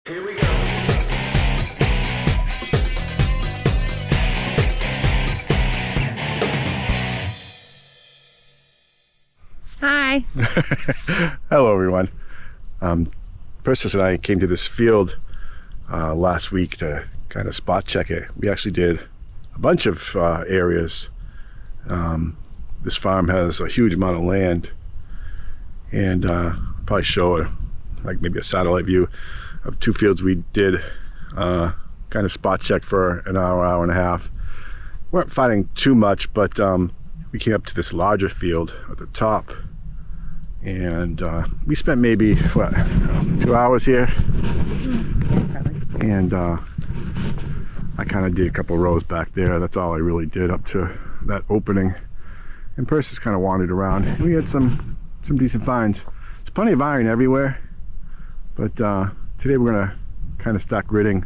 Here we go. Hi. Hello, everyone. Persis and I came to this field last week to kind of spot check it. We actually did a bunch of areas. This farm has a huge amount of land, and probably show like maybe a satellite view of two fields we did kind of spot check for an hour and a half. Weren't finding too much, but we came up to this larger field at the top, and we spent maybe what, 2 hours here. And I kind of did a couple rows back there. That's all I really did up to that opening. And Persis kind of wandered around. We had some decent finds. There's plenty of iron everywhere, but today we're gonna kind of start gridding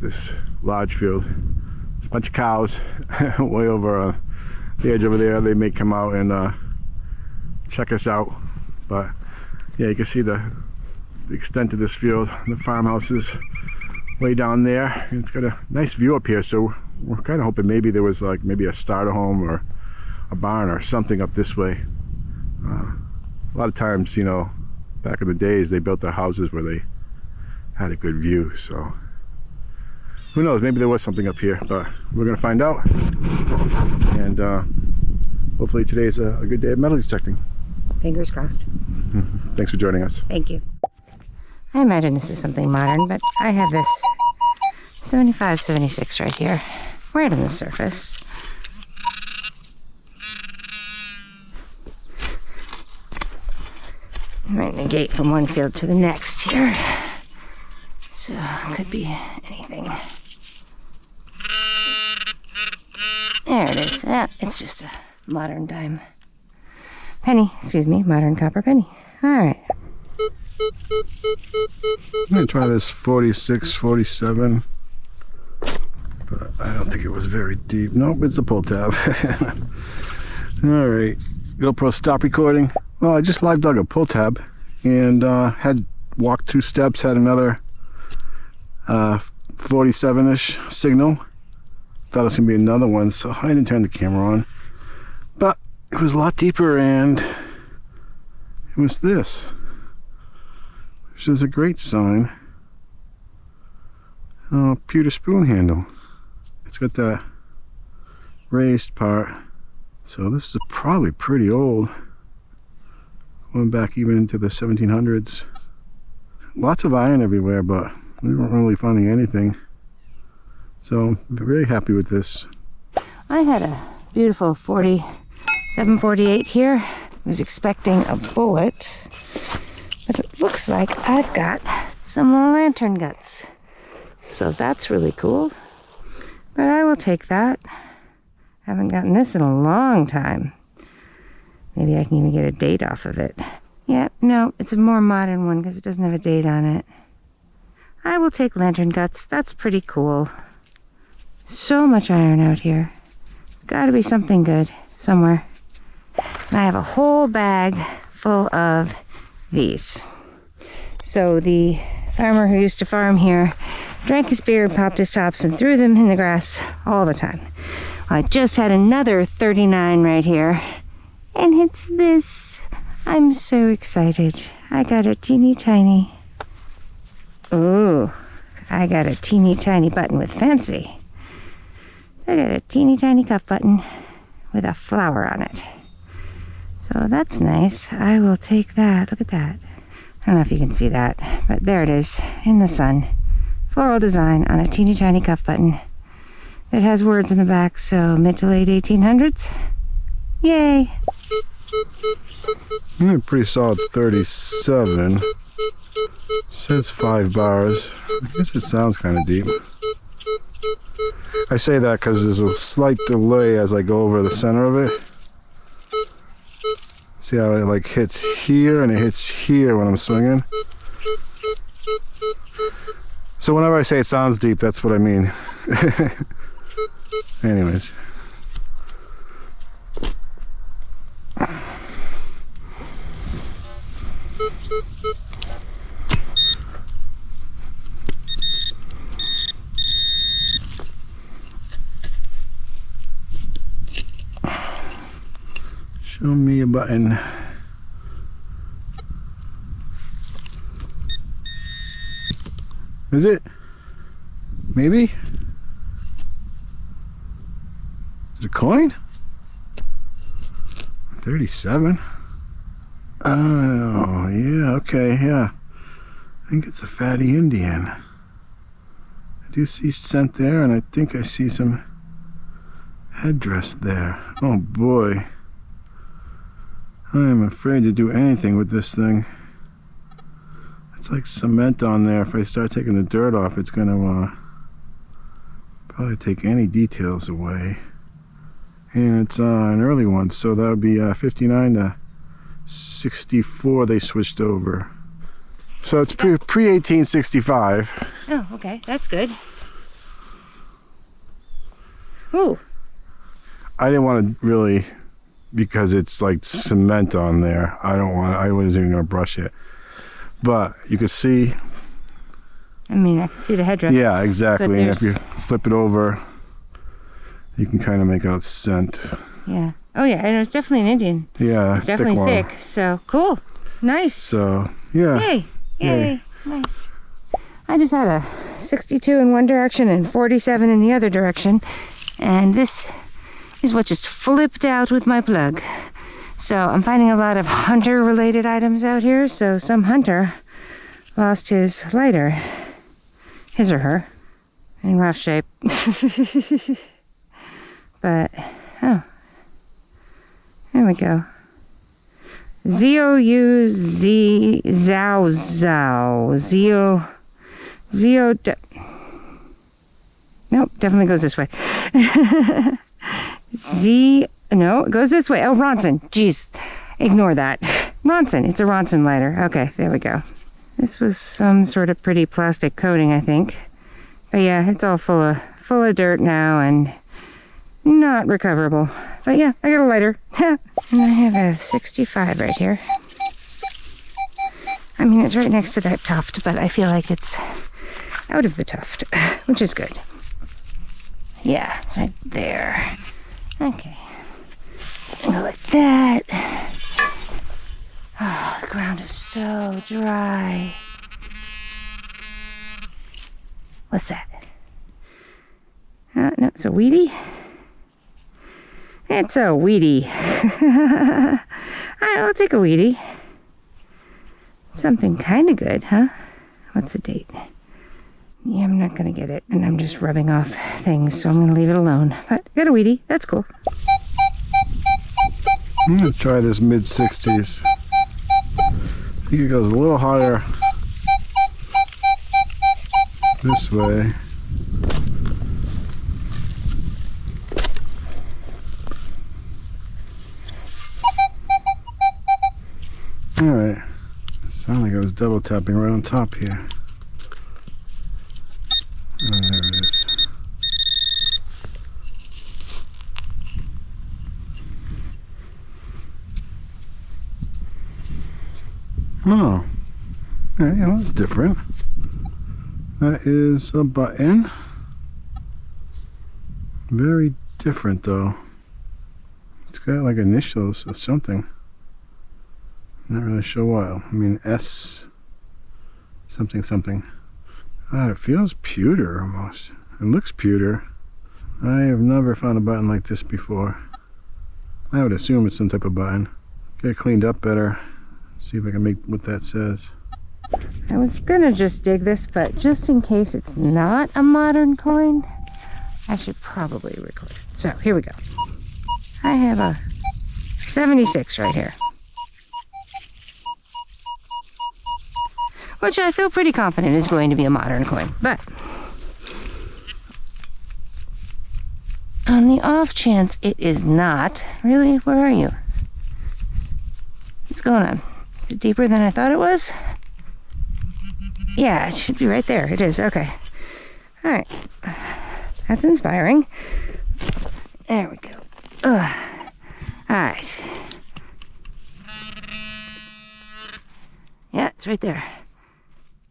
this large field. It's a bunch of cows way over the edge over there. They may come out and check us out, but yeah, you can see the extent of this field. The farmhouse is way down there. It's got a nice view up here, so we're kind of hoping maybe there was like maybe a starter home or a barn or something up this way. A lot of times, you know, back in the days, they built their houses where they had a good view, so who knows, maybe there was something up here, but we're gonna find out. And hopefully today's a good day of metal detecting. Fingers crossed. Thanks for joining us. Thank you. I imagine this is something modern, but I have this 7576 right here, right on the surface. Might negate from one field to the next here. So, could be anything. There it is. Yeah, it's just a modern dime. Penny, excuse me, modern copper penny. Alright. I'm gonna try this 46, 47, but I don't think it was very deep. Nope, it's a pull tab. Alright, GoPro stop recording. Well, I just live dug a pull tab and had walked 2 steps, had another 47-ish signal. Thought it was gonna be another one, so I didn't turn the camera on. But it was a lot deeper, and it was this, which is a great sign. Pewter spoon handle. It's got that raised part, so this is probably pretty old. Going back even into the 1700s. Lots of iron everywhere, but we weren't really finding anything. So I'm very happy with this. I had a beautiful 4748 here. I was expecting a bullet, but it looks like I've got some lantern guts. So that's really cool. But I will take that. Haven't gotten this in a long time. Maybe I can even get a date off of it. Yeah, no, it's a more modern one because it doesn't have a date on it. I will take lantern guts. That's pretty cool. So much iron out here. Gotta be something good somewhere. And I have a whole bag full of these. So the farmer who used to farm here drank his beer, popped his tops, and threw them in the grass all the time. I just had another 39 right here. And it's this. I'm so excited. I got a teeny tiny. Ooh, I got a teeny tiny button with fancy. I got a teeny tiny cuff button with a flower on it. So that's nice. I will take that. Look at that. I don't know if you can see that, but there it is in the sun. Floral design on a teeny tiny cuff button. It has words in the back, so mid to late 1800s. Yay! Pretty solid 37. Says 5 bars. I guess it sounds kind of deep. I say that because there's a slight delay as I go over the center of it. See how it like hits here and it hits here when I'm swinging? So whenever I say it sounds deep, that's what I mean. Anyways. Show me a button. Is it? Maybe? Is it a coin? 37? Oh, yeah, okay, yeah. I think it's a fatty Indian. I do see scent there, and I think I see some headdress there. Oh boy. I am afraid to do anything with this thing. It's like cement on there. If I start taking the dirt off, it's going to probably take any details away. And it's an early one, so that would be 59 to 64 they switched over. So it's pre-1865. Oh, okay, that's good. Ooh. I didn't want to really, because it's like cement on there. I wasn't even going to brush it. But you could see. I mean, I can see the headdress. Yeah, exactly. And if you flip it over, you can kind of make out scent. Yeah. Oh, yeah, and it's definitely an Indian. Yeah, it's definitely thick. So cool. Nice. So, yeah. Yay. Yay. Nice. I just had a 62 in one direction and 47 in the other direction. And this is what just flipped out with my plug. So I'm finding a lot of hunter-related items out here. So some hunter lost his lighter, his or her, in rough shape. But, oh, there we go. Z-O-U-Z, Zao, Zao, nope, definitely goes this way. No, it goes this way. Oh, Ronson. Jeez. Ignore that. Ronson. It's a Ronson lighter. Okay, there we go. This was some sort of pretty plastic coating, I think. But yeah, it's all full of dirt now and not recoverable. But yeah, I got a lighter. And I have a 65 right here. I mean, it's right next to that tuft, but I feel like it's out of the tuft, which is good. Yeah, it's right there. Okay. Go like that. Oh, the ground is so dry. What's that? No, it's a weedy. It's a weedy. I'll take a weedy. Something kind of good, huh? What's the date? Yeah, I'm not going to get it, and I'm just rubbing off things, so I'm going to leave it alone. But got a weedy. That's cool. I'm going to try this mid-60s. I think it goes a little higher this way. Alright. It sounded like I was double tapping right on top here. Oh, there it is. Oh. Yeah, that's different. That is a button. Very different though. It's got like initials or something. Not really sure what. I mean, S something something. It feels pewter almost. It looks pewter. I have never found a button like this before. I would assume it's some type of button. Get it cleaned up better. See if I can make what that says. I was gonna just dig this, but just in case it's not a modern coin, I should probably record it. So here we go. I have a 76 right here, which I feel pretty confident is going to be a modern coin. But on the off chance it is not, really, where are you? What's going on? Is it deeper than I thought it was? Yeah, it should be right there. It is. Okay. All right. That's inspiring. There we go. Ugh. All right. Yeah, it's right there.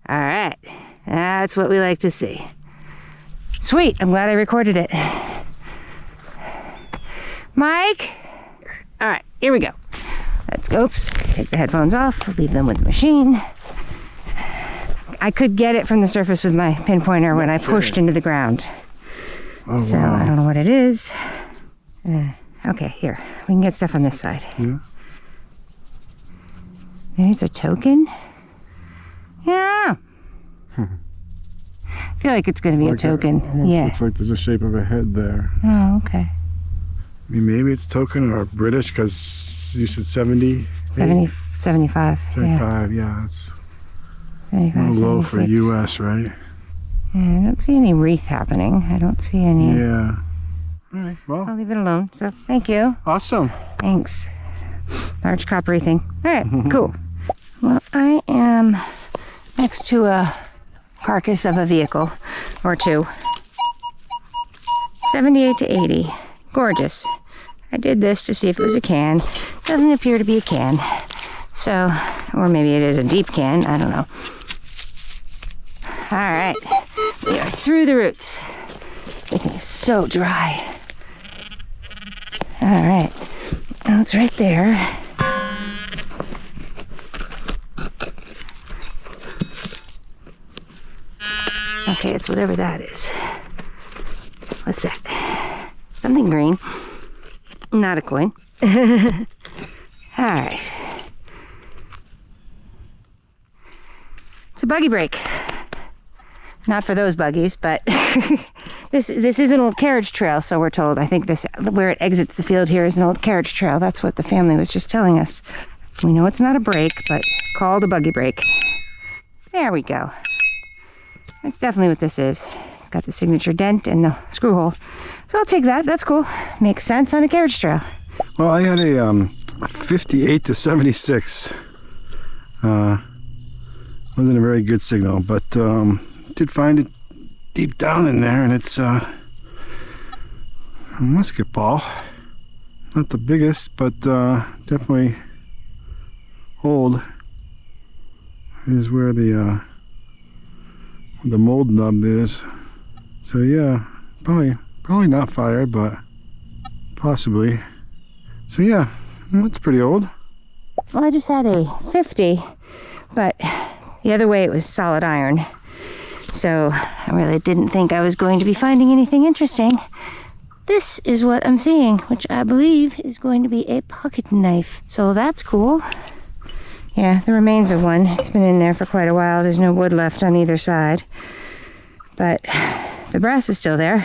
All right. That's what we like to see. Sweet. I'm glad I recorded it. Mike? All right. Here we go. Oops, take the headphones off, leave them with the machine. I could get it from the surface with my pinpointer when I pushed into the ground. Oh, So wow. I don't know what it is. Okay, here. We can get stuff on this side. Yeah. Maybe it's a token? Yeah. I feel like it's going to be a token. Yeah. Looks like there's a shape of a head there. Oh, okay. I mean, maybe it's token or British, because you said 70? 70, 75. 75, yeah. That's 75, a little low for 76. US, right? Yeah, I don't see any wreath happening. I don't see any. Yeah. All right, well. I'll leave it alone. So, thank you. Awesome. Thanks. Large coppery thing. All right, cool. Well, I am next to a carcass of a vehicle or two. 78 to 80. Gorgeous. I did this to see if it was a can. Doesn't appear to be a can. So, or maybe it is a deep can. I don't know. All right. We are through the roots. Everything is so dry. All right. Well, it's right there. Okay, it's whatever that is. What's that? Something green. Not a coin. All right. It's a buggy brake. Not for those buggies, but this is an old carriage trail, so we're told. I think this, where it exits the field here, is an old carriage trail. That's what the family was just telling us. We know it's not a brake, but called a buggy brake. There we go. That's definitely what this is. It's got the signature dent and the screw hole. So I'll take that. That's cool. Makes sense on a carriage trail. Well, I had a 58 to 76. Wasn't a very good signal, but did find it deep down in there, and it's a musket ball. Not the biggest, but definitely old. Is where the mold nub is. So yeah, probably not fired, but possibly. So yeah, that's pretty old. Well, I just had a 50, but the other way it was solid iron. So I really didn't think I was going to be finding anything interesting. This is what I'm seeing, which I believe is going to be a pocket knife. So that's cool. Yeah, the remains of one. It's been in there for quite a while. There's no wood left on either side. But the brass is still there.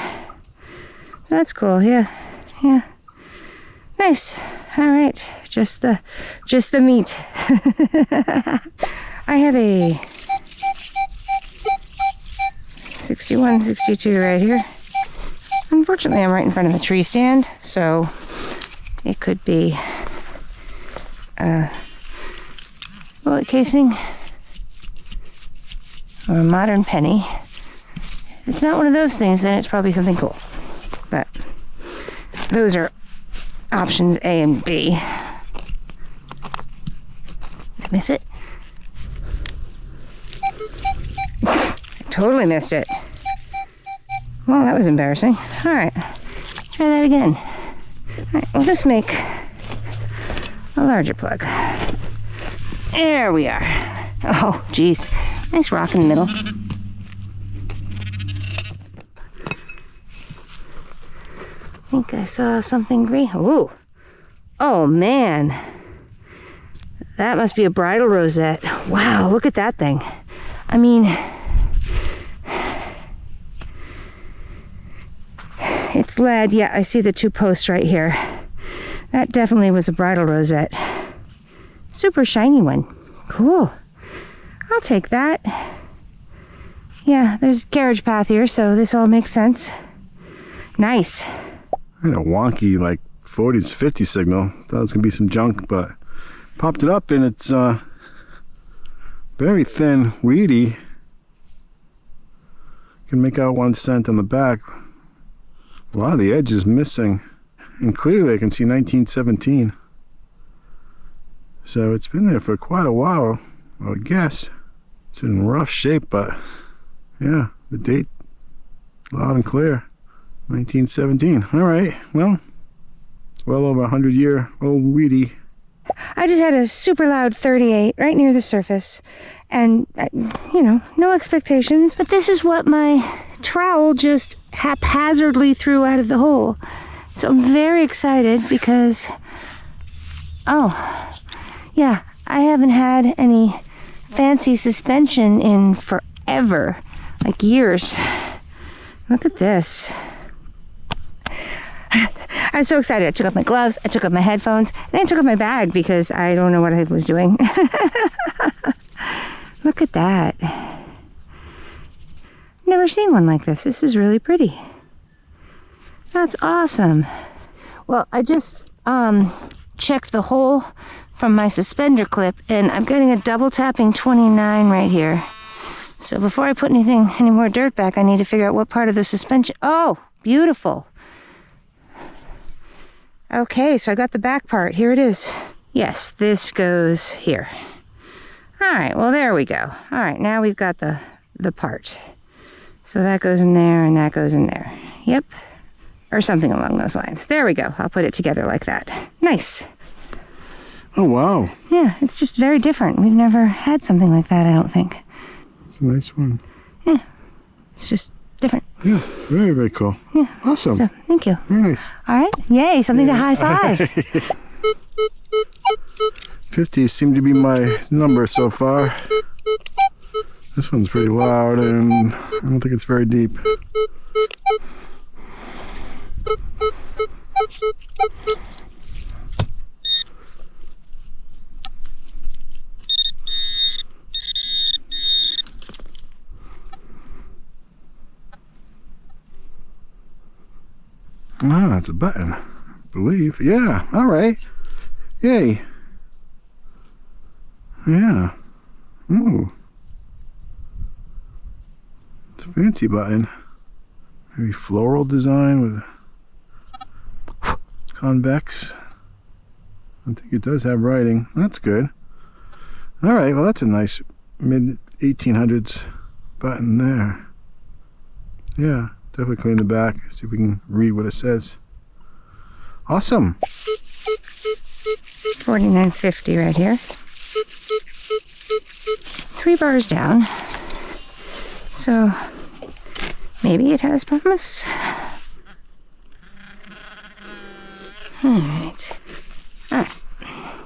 That's cool, yeah. Yeah. Nice. All right. Just the meat. I have a 61, 62 right here. Unfortunately, I'm right in front of a tree stand, so it could be a bullet casing or a modern penny. If it's not one of those things, then it's probably something cool. But those are options A and B. Miss it? I totally missed it. Well, that was embarrassing. All right, try that again. All right, we'll just make a larger plug. There we are. Oh, geez. Nice rock in the middle. I think I saw something green. Ooh. Oh, man. That must be a bridal rosette. Wow, look at that thing. I mean, it's lead. Yeah, I see the two posts right here. That definitely was a bridal rosette. Super shiny one. Cool. I'll take that. Yeah, there's a carriage path here, so this all makes sense. Nice. I had a wonky, like 40s, 50 signal. Thought it was gonna be some junk, but popped it up, and it's very thin, weedy. Can make out one cent on the back. A lot of the edge is missing, and clearly I can see 1917. So it's been there for quite a while, I would guess. It's in rough shape, but yeah, the date loud and clear. 1917. All right, well, it's well over 100-year-old weedy. I just had a super loud 38 right near the surface. And, you know, no expectations. But this is what my trowel just haphazardly threw out of the hole. So I'm very excited because, oh, yeah, I haven't had any fancy suspension in forever, like years. Look at this. I was so excited. I took off my gloves, I took off my headphones, then I took off my bag because I don't know what I was doing. Look at that. Never seen one like this. This is really pretty. That's awesome. Well, I just checked the hole from my suspender clip, and I'm getting a double tapping 29 right here. So before I put any more dirt back, I need to figure out what part of the suspension. Oh, beautiful. Okay, so I got the back part. Here it is. Yes, this goes here. All right, well, there we go. All right, now we've got the part. So that goes in there and that goes in there. Yep. Or something along those lines. There we go. I'll put it together like that. Nice. Oh, wow. Yeah, it's just very different. We've never had something like that, I don't think. It's a nice one. Yeah, it's just different. Yeah, very, very cool. Yeah. Awesome. So, thank you. Very nice. All right. Yay, something to high five. 50 seemed to be my number so far. This one's pretty loud and I don't think it's very deep. Ah, it's a button, I believe. Yeah, all right. Yay. Yeah. Ooh. It's a fancy button. Maybe floral design with convex. I think it does have writing. That's good. All right, well, that's a nice mid 1800s button there. Yeah, definitely clean the back. See if we can read what it says. Awesome. 49.50 right here. 3 bars down. So maybe it has promise. All right. Ah,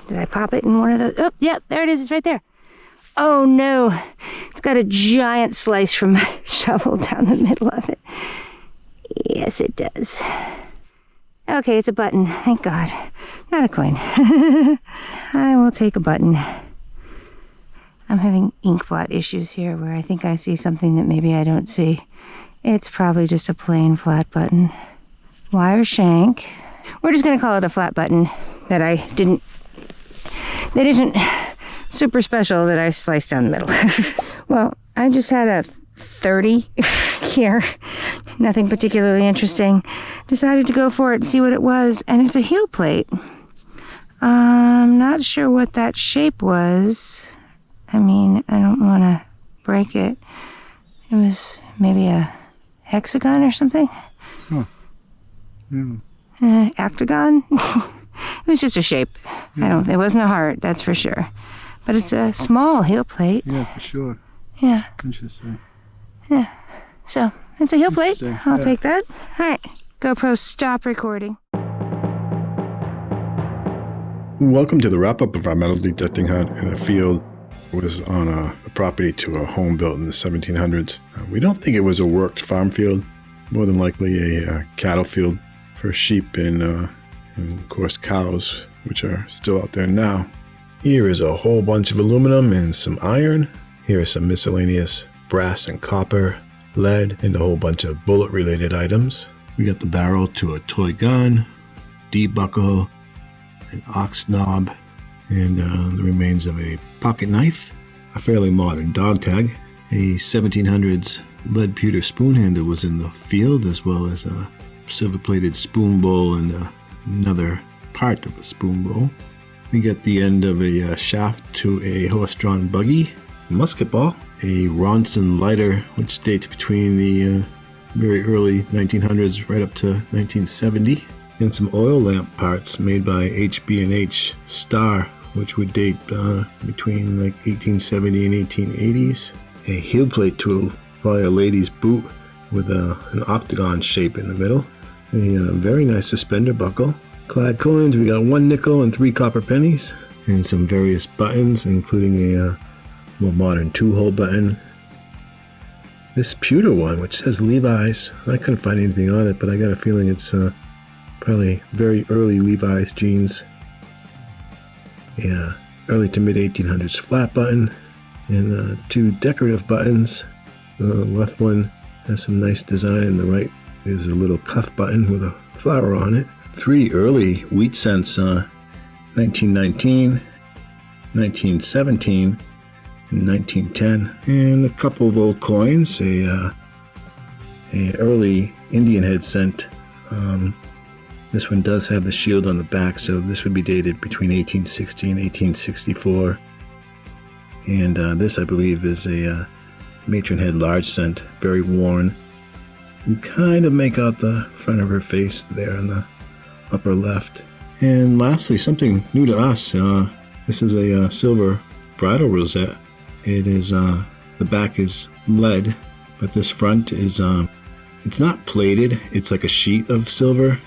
did I pop it in one of those? Oh, yep, there it is. It's right there. Oh no, it's got a giant slice from my shovel down the middle of it. Yes, it does. Okay, it's a button. Thank God. Not a coin. I will take a button. I'm having ink blot issues here where I think I see something that maybe I don't see. It's probably just a plain flat button. Wire shank. We're just going to call it a flat button that isn't super special that I sliced down the middle. Well, I just had a 30 here. Nothing particularly interesting. Decided to go for it and see what it was, and it's a heel plate. I'm not sure what that shape was. I mean, I don't want to break it. It was maybe a hexagon or something. Huh. Yeah. Octagon. It was just a shape. Yeah. It wasn't a heart, that's for sure. But it's a small heel plate. Yeah, for sure. Yeah. Interesting. Yeah. So, it's a heel plate. I'll Yeah. take that. All right. GoPro, stop recording. Welcome to the wrap-up of our metal detecting hunt in a field. It was on a property to a home built in the 1700s. We don't think it was a worked farm field. More than likely a cattle field for sheep and of course cows, which are still out there now. Here is a whole bunch of aluminum and some iron. Here is some miscellaneous brass and copper, lead, and a whole bunch of bullet-related items. We got the barrel to a toy gun, D-buckle, an ox knob, and the remains of a pocket knife, a fairly modern dog tag, a 1700s lead pewter spoon handle was in the field, as well as a silver-plated spoon bowl and another part of a spoon bowl. We got the end of a shaft to a horse-drawn buggy, a musket ball, a Ronson lighter, which dates between the very early 1900s right up to 1970, and some oil lamp parts made by HB&H Star which would date between like 1870 and 1880s. A heel plate tool, probably a lady's boot with an octagon shape in the middle. A very nice suspender buckle. Clad coins, we got 1 nickel and 3 copper pennies. And some various buttons, including a more modern 2-hole button. This pewter one, which says Levi's, I couldn't find anything on it, but I got a feeling it's probably very early Levi's jeans. Yeah, early to mid 1800s flat button, and 2 decorative buttons. The left one has some nice design, and the right is a little cuff button with a flower on it. 3 early wheat cents, 1919, 1917, and 1910, and a couple of old coins. A early Indian head cent. This one does have the shield on the back, so this would be dated between 1860 and 1864. And this, I believe, is a matron head large cent, very worn. You kind of make out the front of her face there in the upper left. And lastly, something new to us. This is a silver bridle rosette. It is the back is lead, but this front is it's not plated. It's like a sheet of silver.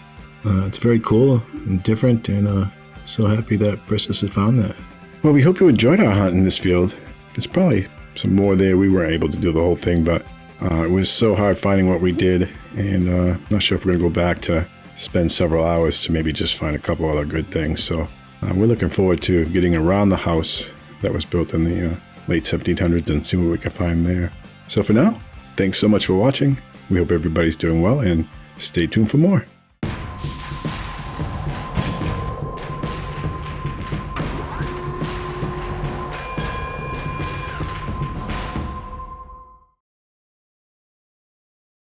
It's very cool and different, and so happy that Persis had found that. Well, we hope you enjoyed our hunt in this field. There's probably some more there. We weren't able to do the whole thing, but it was so hard finding what we did, and not sure if we're going to go back to spend several hours to maybe just find a couple other good things. So we're looking forward to getting around the house that was built in the late 1700s and see what we can find there. So for now, thanks so much for watching. We hope everybody's doing well, and stay tuned for more.